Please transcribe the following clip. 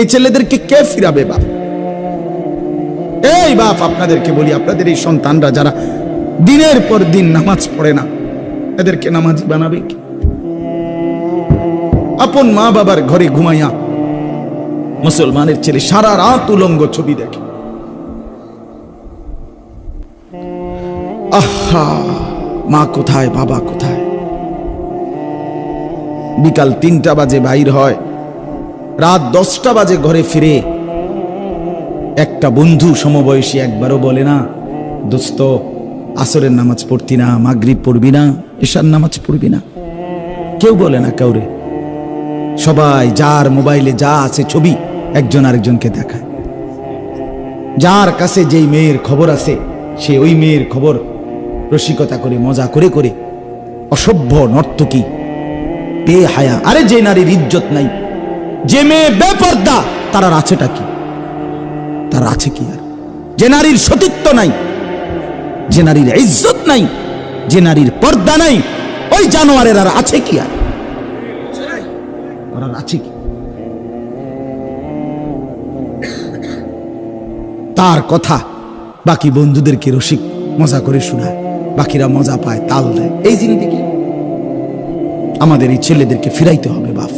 এই ছেলেদেরকে কে ফিরাবে বাপ? এই বাপ, আপনাদেরকে বলি, আপনাদের এই সন্তানরা যারা দিনের পর দিন নামাজ পড়ে না, এদেরকে নামাজি বানাবে কি? আপন মা বাবার ঘরে ঘুমাইয়া মুসলমানের ছেলে সারা রাত উলঙ্গ ছবি দেখে। আহা, মা কোথায়, বাবা কোথায়? বিকাল 3টা বাজে বাইর হয়, রাত 10টা বাজে ঘরে ফিরে। একটা বন্ধু সমবয়সী একবারও বলে না, দোস্ত আসরের নামাজ পড়তি না, মাগরিব পড়বি না, এশার নামাজ পড়বি না? কেউ বলে না কাউরে। সবাই যার মোবাইলে যা আছে ছবি একজন আরেকজনকে দেখায়। যার কাছে যেই মেয়ের খবর আছে সে ওই মেয়ের খবর রসিকতা করে, মজা করে করে। অসভ্য, নর্তকী, বেহায়া। আরে যে নারীর ইজ্জত নাই, যে মেয়ে বেপর্দা, তার আর আছেটা কি? তার আছে কি আর? যে নারীর সতীত্ব নাই, যে নারীর ইজ্জত নাই, যে নারীর পর্দা নাই, ওই জানোয়ারের আর আছে কি? আর আছে কি? তার কথা বাকি বন্ধুদেরকে রসিক মজা করে শোনায়, বাকিরা মজা পায়, তাল দেয়। এই জিনিসটিকে আমাদের এই ছেলেদেরকে ফিরাইতে হবে বাপ।